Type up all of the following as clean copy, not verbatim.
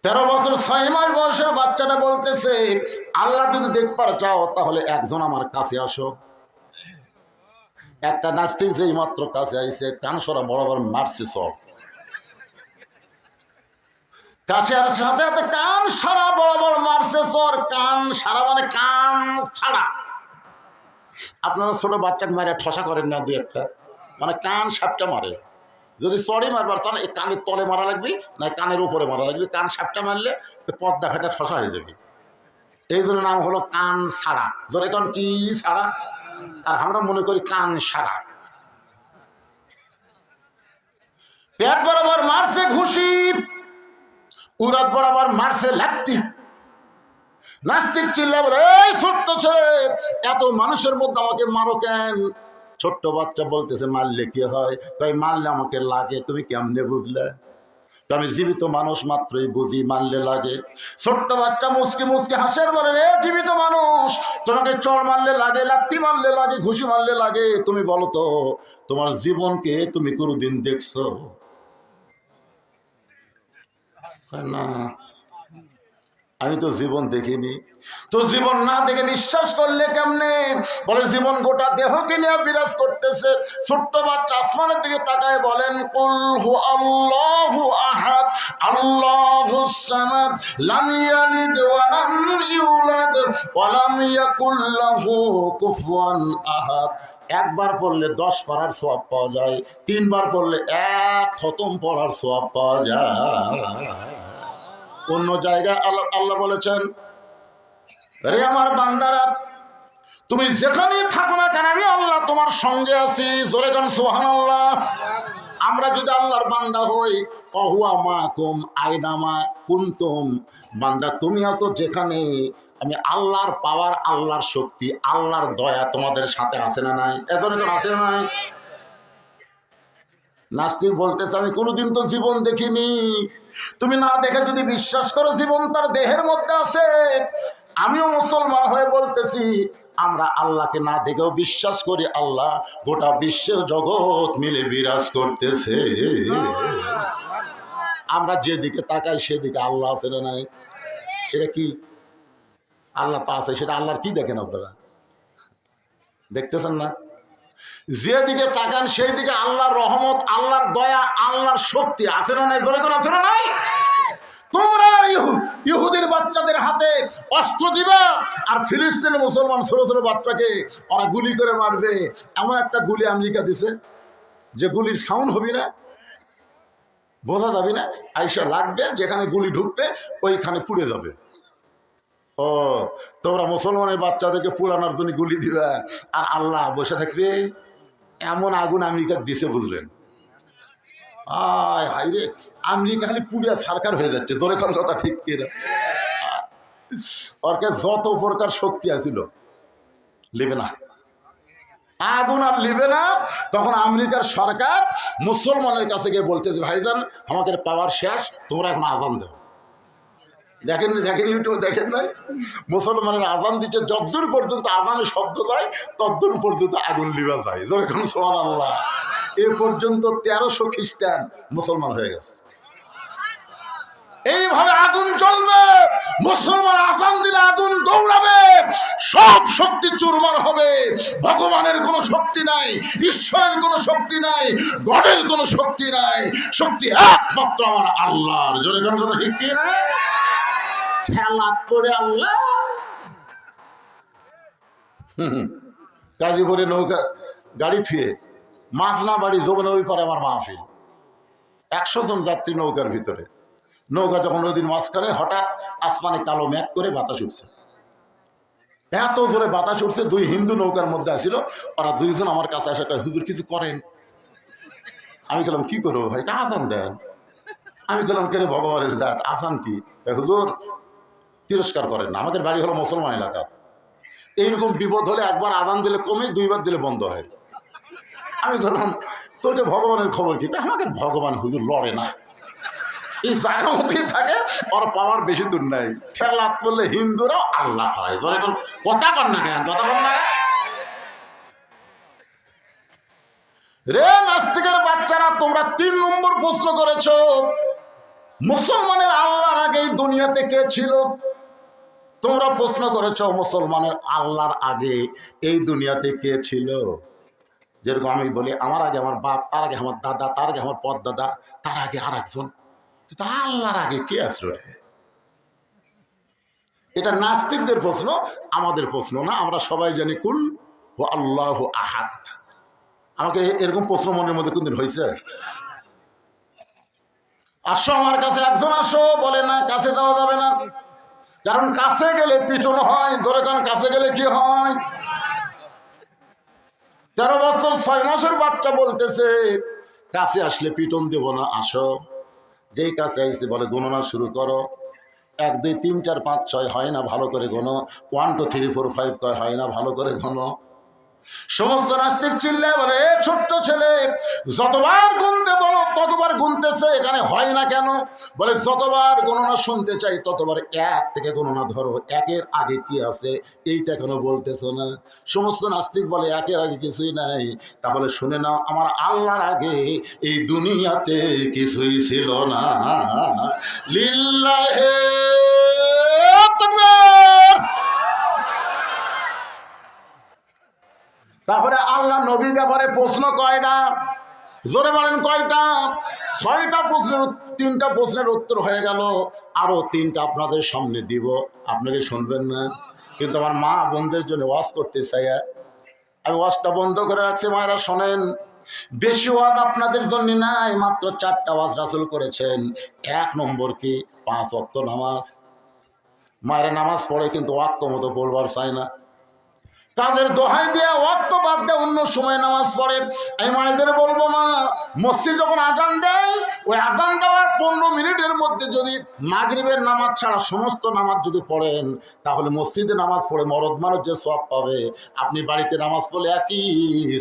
13 বছর 6 মাস বয়সের বাচ্চাটা বলতেছে, আল্লাহ যদি দেখবার চাও তাহলে একজন আমার কাছে আসো। একটা নাস্তিক যেই মাত্র কাছে আইছে, কান সরা বরাবর মারছে সব। কাছে আর সাথে সাথে কান সারা বরাবর মারছে চর। কান সারা মানে কান ছাড়া। আপনারা ছোট বাচ্চাকে মারে ঠসা করেন না, দুই একটা, মানে কান সাপটা মারে। যদি চড়ে মারবার তাহলে এই কানের তলে মারা লাগবে, না কানের উপরে মারা লাগবে। কান সাপটা মারলে পর্দা ফেটা ঠসা হয়ে যাবে। এই জন্য নাম হলো কান ছাড়া। ধরে কান কি ছাড়া, আর আমরা মনে করি কান সারা। পেট বরাবর মারছে ঘুষি, উরাত বরাবর মারছে লাত্তি। নাস্তিক চিল্লা বলে, এই ছোট্ট ছেলে, এত মানুষের মধ্যে আমাকে মারো কেন? ছোট্ট বাচ্চা বলতেছে, মারলে কি হয়? তাই মারলে আমাকে লাগে, তুমি কেমনে বুঝলে? আমি জীবিত মানুষ মাত্রই বুঝি মারলে লাগে। ছোট্ট বাচ্চা মুচকি মুচকি হাসের বলে, রে জীবিত মানুষ, তোমাকে চড় মারলে লাগে, লাত্তি মারলে লাগে, ঘুষি মারলে লাগে, তুমি বলো তো তোমার জীবনকে তুমি কোনোদিন দেখছো? না, আমি তো জীবন দেখিনি। তো জীবন না দেখে বিশ্বাস করলে কেমনে? বলে জীবন গোটা দেহকে নিয়ে বিরাজ করতেছে। ছোট্ট বাচ্চা আসমানের দিকে তাকায় বলেন, কুল হু আল্লাহু আহাদ আল্লাহুস সামাদ লাম ইয়ালিদ ওয়া লাম ইউলাদ ওয়া লাম ইয়াকুল লাহু কুফুয়ান আহাদ। একবার পড়লে 10 পারার সওয়াব পাওয়া যায়, 3 বার পড়লে 1 খতম পড়ার সওয়াব পাওয়া যায়। অন্য জায়গায় আল্লাহ বলেছেন, আরে আমার বান্দারা, তুমি যেখানেই থাকো না কেন আমি আল্লাহ তোমার সঙ্গে আছি। জোরে গান সুবহানাল্লাহ। আমরা যদি আল্লাহর বান্দা হই, অহুয়া মাকুম আইনামা কুনতুম, বান্দা তুমি আছো যেখানে, আমি আল্লাহর পাওয়ার, আল্লাহর শক্তি, আল্লাহর দয়া তোমাদের সাথে আছে না নাই? এতজন আছে না নাই? নাস্তিক বলতেছে, আমি কোনোদিন তো জীবন দেখিনি। তুমি না দেখে যদি বিশ্বাস করো জীবন তার দেহের মধ্যে আছে, আমিও মুসলমান হয়ে বলতেছি, আমরা আল্লাহকে না দেখেও বিশ্বাস করি আল্লাহ গোটা বিশ্বের জগৎ মিলে বিরাজ করতেছে। আমরা যেদিকে তাকাই সেদিকে আল্লাহ আছে না নাই? সেটা কি? আল্লাহ তো আছে, সেটা আল্লাহর কি দেখেন আপনারা? দেখতেছেন না? যেদিকে তাকান সেই দিকে আল্লাহর রহমত, আল্লাহর দয়া, আল্লাহর শক্তি আছে না নাই? ধরে ধরে আছে না নাই? তোমরা ইহুদির বাচ্চাদের হাতে অস্ত্র দিবা, আর ফিলিস্তিনের মুসলমান ছোট ছোট বাচ্চাকে ওরা গুলি করে মারবে। এমন একটা গুলি আমেরিকা দিছে যে গুলির সাউন্ড হবে না, বোঝা যাবে না, আইসা লাগবে, যেখানে গুলি ঢুকবে ওইখানে পুড়ে যাবে। ও, তোমরা মুসলমানের বাচ্চাদেরকে পুরানোর জন্য গুলি দিবা, আর আল্লাহ বসে থাকবে। এমন আগুন আমেরিকা দিছে, বুঝলেন? আয় হাই রে, আমেরিকা খালি পুড়িয়া সরকার হয়ে যাচ্ছে। তোর এখন কথা ঠিক কিনা? ওর কাছে যত প্রকার শক্তি আছিল, লিবে না, আগুন আর লিবে না। তখন আমেরিকার সরকার মুসলমানের কাছে গিয়ে বলতেছে, ভাইজান আমাদের পাওয়ার শেষ, তোমরা এখন আজান দেও। দেখেন দেখেন, ইউটিউবে দেখেন নাই? মুসলমানের আজান দিচ্ছে, যতদূর পর্যন্ত আজানের শব্দ যায় ততদূর পর্যন্ত আগুন লিবা যায়। যেরকম সুবহানাল্লাহ। এ পর্যন্ত 1300 খ্রিস্টান মুসলমান হয়ে গেছে। এইভাবে আগুন জ্বলবে, মুসলমান আজান দিলে আগুন দৌড়াবে, সব শক্তি চুরমার হবে। ভগবানের কোনো শক্তি নাই, ঈশ্বরের কোনো শক্তি নাই, গডের কোনো শক্তি নাই, শক্তি একমাত্র আমার আল্লাহর। জোরে কোন কথা ঠিক কি না? খেলা করে আল্লাহ। গাজীপুরে নৌকা গাড়ি থুয়ে মাছনা বাড়ি যমুনার ওই পারে আমার মাহফিল, 100 জন যাত্রী নৌকার ভিতরে। নৌকা যখন নদীর মাঝখানে, হঠাৎ আসমানে কালো মেঘ করে বাতাস উঠছে, এত জোরে বাতাস উঠছে। 2 হিন্দু নৌকার মধ্যে আসিল, ওরা 2 জন আমার কাছে আসে, হুজুর কিছু করেন। আমি বললাম কি করবো ভাই? আজান দেন। আমি বললাম কে রে ভগবানের জাত, আজান কি? হুজুর তিরস্কার করেন না, আমাদের বাড়ি হলো মুসলমান এলাকা, এইরকম বিপদ হলে একবার আজান দিলে কমে, 2 বার দিলে বন্ধ হয়। আমি বললাম তোরকে ভগবানের খবর কি? আমাকে ভগবান হুজুর লড়ে না, এই জায়গা মতোই থাকে, ওর পাওয়ার বেশি দূর নাই। ঠেলা করলে হিন্দুরা আল্লাহ খায়। কথা কর না কেন? কথা কর না রে নাস্তিকের বাচ্চারা, তোমরা 3 নম্বর প্রশ্ন করেছ। মুসলমানের আল্লাহর আগে এই দুনিয়াতে কে ছিল? তোমরা প্রশ্ন করেছো মুসলমানের আল্লাহর আগে এই দুনিয়াতে কে ছিল? যেরকম আমি বলি আমার আগে আমার বাপ, তার আগে আমার দাদা, তার আগে আমার পরদাদা, তার আগে আর একজন। কিন্তু আল্লাহর আগে কে আসলো রে? এটা নাস্তিকদের প্রশ্ন, আমাদের প্রশ্ন না। আমরা সবাই জানি কুল ও আল্লাহ আহাদ। আমাকে এরকম প্রশ্ন মনের মধ্যে কোনদিন হয়েছে? আসো আমার কাছে, একজন আসো। বলে না, কাছে যাওয়া যাবে না, কারণ কাছে গেলে পিটন হয়। ধরে কারণ কাছে গেলে কি হয়? 13 বছর 6 মাসের বাচ্চা বলতেছে কাছে আসলে পিটন দেব না, আসো। যেই কাছে আসছে বলে গণনা শুরু করো। 1 2 3 4 5 6 হয় না, ভালো করে গোনো। 1 2 3 4 5 কয় হয় না, ভালো করে গোনো। সমস্ত নাস্তিক চিল্লায় বলে এ ছোট্ট ছেলে, যতবার গুনতে বলো ততবার গুনতেছে, এখানে হয় না কেন? বলে যতবার গণনা শুনতে চাই ততবার 1 থেকে গণনা ধরো, 1-এর আগে কি আছে এইটা কেন বলতেছো না? সমস্ত নাস্তিক বলে 1-এর আগে কিছুই নাই। তাহলে শুনে নাও, আমার আল্লাহর আগে এই দুনিয়াতে কিছুই ছিল না। লিল্লাহে তাকবীর। তারপরে আল্লাহ নবী ব্যাপারে প্রশ্ন কয়টা? জোরে বলেন কয়টা? 6টা প্রশ্নের 3টা প্রশ্নের উত্তর হয়ে গেল, আরো 3টা আপনাদের সামনে দিব। আপনাকে শুনবেন না, কিন্তু আমার মা বোনদের জন্য ওয়াজ করতে চাই। আমি ওয়াজটা বন্ধ করে রাখছি। মায়েরা শোনেন, বেশি ওয়াজ আপনাদের জন্য নাই, মাত্র 4টা ওয়াজ রাসূল করেছেন। 1 নম্বর কি? 5 ওয়াক্ত নামাজ। মায়েরা নামাজ পড়ে কিন্তু ওয়াক্ত মতো পড়বার চায় না। তাদের দোহাই দেয়া ওয়াক্ত বাদ দেয়, অন্য সময় নামাজ পড়ে। আমি মায়েদের বলবো, মা, মসজিদ যখন আজান দেয়, ওই আজান দেওয়ার 15 মিনিটের মধ্যে যদি মাগরিবের নামাজ ছাড়া সমস্ত নামাজ যদি পড়েন, তাহলে মসজিদে নামাজ পড়ে মরদ মানুষ যে সওয়াব পাবে, আপনি বাড়িতে নামাজ পড়লে একই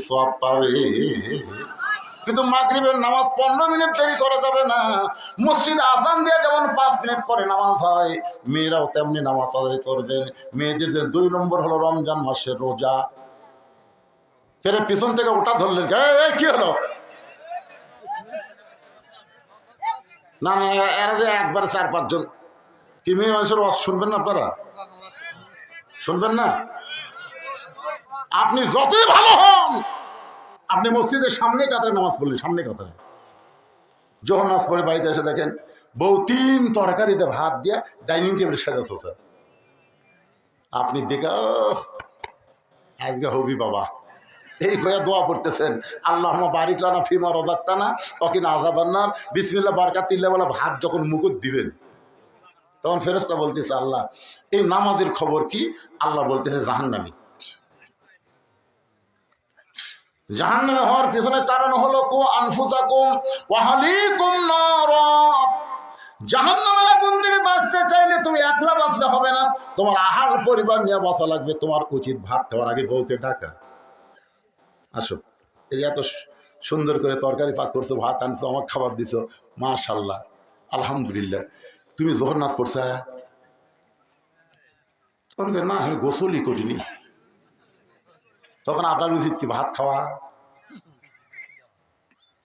সওয়াব পাবে। কিন্তু মাগরিবের নামাজ 15 মিনিট দেরি করা যাবে না। মসজিদে আজান দিয়ে যেমন 5 মিনিট পরে নামাজ হয়, মেয়েরাও তেমনি নামাজ আদায় করবেন। মেয়েদের যে 2 নম্বর হলো রমজান মাসের রোজা। ফেরে পিছন থেকে ওটা ধরলেন, কি হলো? না না, এরা যে একবারে 4-5 জন কি মেয়ে মানুষের ওয়াজ শুনবেন না? আপনারা শুনবেন না? আপনি যতই ভালো হন, আপনি মসজিদের সামনে কাতারে নামাজ পড়লেন, সামনে কাতারে যখন নামাজ পড়ে বাড়িতে এসে দেখেন বউ 3 তরকারিতে ভাত দিয়ে ডাইনিং টেবিলে সাজাতেছে, আপনি দেখে আজকে হবি বাবা, এই হয়ে দোয়া পড়তেছেন, আল্লাহুম্মা বারিক লানা ফিমা রাযাকতানা ওয়া কিনা আযাবান্নার। বিসমিল্লাহ বারাকাতিল্লাহ বলে ভাত যখন মুকুট দিবেন, তখন ফেরেশতা বলতেছে, আল্লাহ এই নামাজের খবর কি? আল্লাহ বলতেছে জাহান্নামী। জাহান্নামে হওয়ার পিছনে কারণ হলো কু আনফুসাকুম ওয়া আহলিকুম নার। জাহান্নামের আগুন থেকে বাঁচতে চাইলে তুমি একলা বাঁচলে হবে না, তোমার আহার পরিবার নিয়ে বাঁচা লাগবে। তোমার উচিত ভাত খাওয়ার আগে বউকে ডাকা, আসো, এই যে এত সুন্দর করে তরকারি পাক করছো, ভাত আনছো, আমার খাবার দিছো, মাশাআল্লাহ, আলহামদুলিল্লাহ। তুমি জোহর নাচ করছো? না, আমি গোসলই করিনি। তখন আপনার উচিত কি ভাত খাওয়া?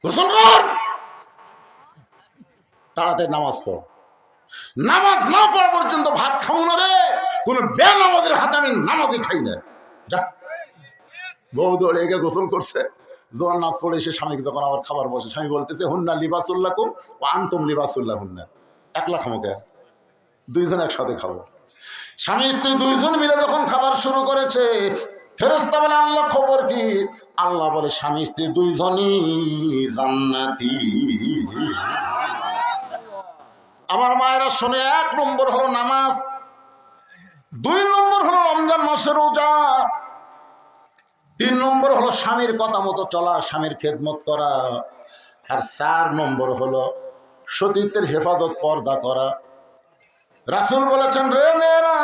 গোসল কর, তাড়াতাড়ি নামাজ পড়। নামাজ না পড়া পর্যন্ত ভাত খাও না রে। কোন বেনামাজের হাতে আমি নামাজই খাই না। যা, বউ দৌড়ে এগে গোসল করছে, জোয়ার নাচ পড়ে এসে স্বামীকে যখন আবার খাবার বসে, স্বামী বলতেছে হুন্না লিবাসুল্লাকুম ওয়া আনতুম লিবাসুল্লাহ হুন্না। একলা খামোকে, 2 জন একসাথে খাবো। স্বামী স্ত্রী 2 জন মিলে যখন খাবার শুরু করেছে, ফেরেশতা বলে আল্লাহ খবর কি? আল্লাহ বলে স্বামী স্ত্রী 2 জনই জান্নাতি। আমার মায়েরা শোনে, 1 নম্বর হলো নামাজ, 2 নম্বর হলো রমজান মাসের রোজা, 3 নম্বর হলো স্বামীর কথা মতো চলা, স্বামীর খেদমত করা, আর 4 নম্বর হলো সতীত্বের হেফাজত, পর্দা করা। রাসূল বলেছেন, রে মেয়েরা,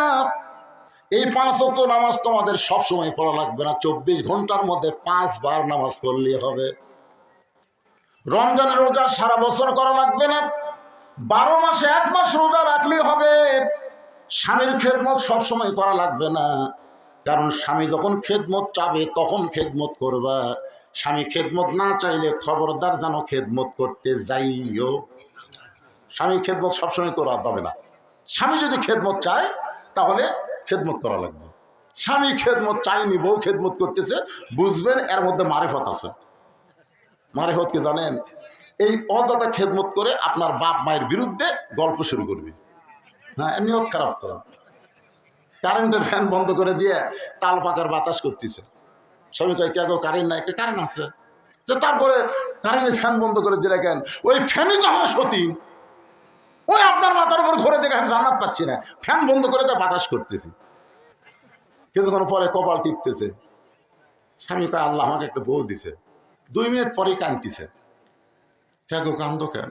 এই 5 ওয়াক্ত নামাজ তোমাদের সবসময় পড়া লাগবে না, 24 ঘন্টার মধ্যে 5 বার নামাজ পড়লেই হবে। রমজানের রোজা সারা বছর করা লাগবে না, 12 মাসে 1 মাস রোজা রাখলেই হবে। স্বামীর খেদমত সবসময় করা লাগবে না, কারণ স্বামী যখন খেদমত চাবে তখন খেদমত করবা। স্বামী খেদমত না চাইলে খবরদার যেন খেদমত করতে যাইও। স্বামী খেদমত সবসময় করা যাবে না। স্বামী যদি খেদমত চায় তাহলে খেদমত করা লাগবে। স্বামী খেদমত চায়নি, বউ খেদমত করতেছে, বুঝবেন এর মধ্যে মারিফত আছে। মারিফত কি জানেন? এই অজাতা খেদমত করে আপনার বাপ মায়ের বিরুদ্ধে গল্প শুরু করবে। হ্যাঁ, নিয়ত খারাপ তো। কারেন্টের ফ্যান বন্ধ করে দিয়ে তাল পাকার বাতাস করতেছে। স্বামী কয়, কে গো কারেন্ট নাই? কারেন্ট আছে। তো তারপরে কারেন্টের ফ্যান বন্ধ করে দিলে কেন? ওই ফ্যানই তো আমার সতী, ওই আপনার মাথার উপর ঘুরে দেখে আমি জান্নাত পাচ্ছি না, ফ্যান বন্ধ করে তো বাতাস করতেছি। কিছুক্ষণ পরে কপাল টিপতেছে, স্বামী কয়, আল্লাহ আমাকে একটা বউ দিছে। 2 মিনিট পরেই কাঁদতেছে। কে গো কান্দো কেন?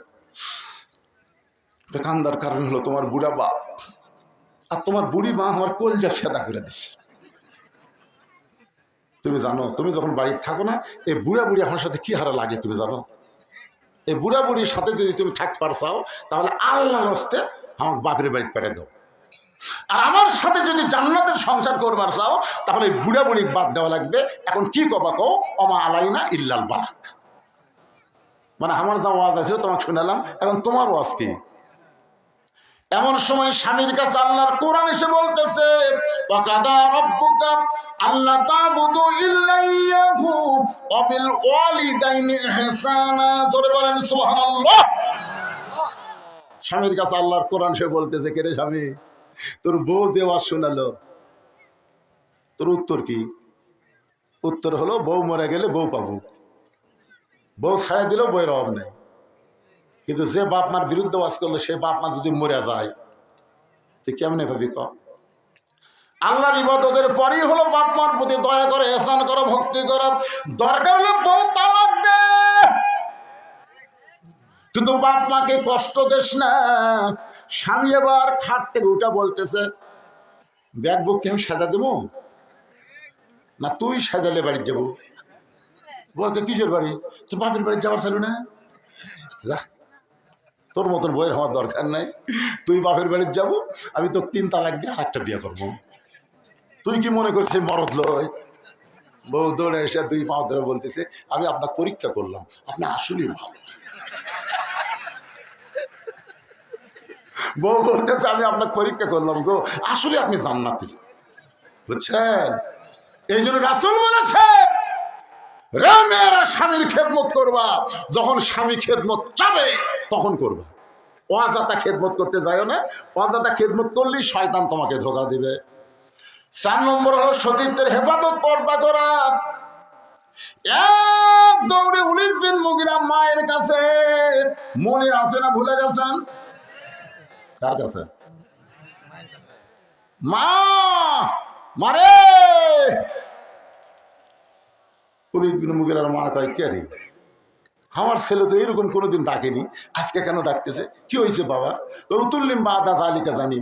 কান্দার কারণ হলো তোমার বুড়া বাপ আর তোমার বুড়ি মা আমার কলজা ফেদা করে দিছে। তুমি জানো, তুমি যখন বাড়িতে থাকো না, এই বুড়া বুড়ি আমার সাথে কি হারা লাগে তুমি জানো? এই বুড়া বুড়ির সাথে যদি তুমি থাকবার চাও তাহলে আল্লাহর হস্তে আমার বাপের বাড়িতে পেরে দাও। আর আমার সাথে যদি জান্নাতের সংসার করবার চাও তাহলে এই বুড়া বুড়ি বাদ দেওয়া লাগবে। এখন কি কবা কও, অমা আলাইনা ইল্লাল বালাক। মানে আমার যা ওয়াজ আছে তোমাকে শুনালাম, এখন তোমার ওয়াজ কি? এমন সময় স্বামীর কাছে আল্লাহর কোরআন এসে বলতেছে, ওয়াকাদা রাব্বুকা আল্লা তা'বুদু ইল্লা ইয়াহু ওয়া বিল ওয়ালিদাইনি ইহসানা। জোরে বলেন সুবহানাল্লাহ। স্বামীর কাছে আল্লাহর কোরআন এসে বলতেছে, কে রে স্বামী, তোর বউ যে ওয়াজ শোনালো, তোর উত্তর কি? উত্তর হলো, বউ মরে গেলে বউ পাবো, বউ ছাড়া দিলেও বইয়ের অভাব নেই। কিন্তু যে বাপ মার বিরুদ্ধে ওয়াজ করলো, সে বাপ মা যদি মরে যায় তুই কেমনে ভাবি ক? আল্লাহর ইবাদতের পরই হলো বাপ মার প্রতি দয়া করে, এহসান করো, ভক্তি করো। দরকার হলে বউ তালাক দে, কিন্তু বাপ মাকে কষ্ট দেস না। স্বামী এবার খাট থেকে উঠা বলতেছে, ব্যাগ বুককে আমি সাজা দেবো না তুই সাজালে বাড়ি যাবো? বলতে কিসের বাড়ি? তোর বাপের বাড়ি যাওয়ার চালু না? যা, তোর মতন বইয়ের আমার দরকার নাই। তুই বাপের বাড়িতে যাবো, আমি তো 3 তালাক দিয়ে আরেকটা বিয়ে করবো। তুই কি মনে করছিস মরদ লয়? বউ দৌড়ে এসে 2 পা ধরে বলতেছে, আমি আপনার পরীক্ষা করলাম, আপনি আসলেই ভালো। বউ বলতেছে, আমি আপনার পরীক্ষা করলাম গো, আসলে আপনি জান্নাতি। বুঝছেন? এই জন্য রাসূল বলেছে, রে মেয়েরা স্বামীর খেদমত করবা, যখন স্বামী খেদমত চাবে তখন করবা। অজাতা খেদমত করতে যাও না। অজাতা খেদমত করলেই শয়তান তোমাকে ধোঁকা দিবে। 4 নম্বর হলো সতীত্বের হেফাজত, পর্দা করা। এক দৌড়ে ওলীদ বিন মুগীরা মায়ের কাছে, মনে আছে না ভুলে গেছেন? কার কাছে? মা মারে। ওলীদ বিন মুগীরার মা কয়, কে রে, আমার ছেলে তো এরকম কোনোদিন ডাকেনি, আজকে কেন ডাকতেছে? কি হয়েছে বাবা? উতুল্লিম বাদা জালিকা জানি,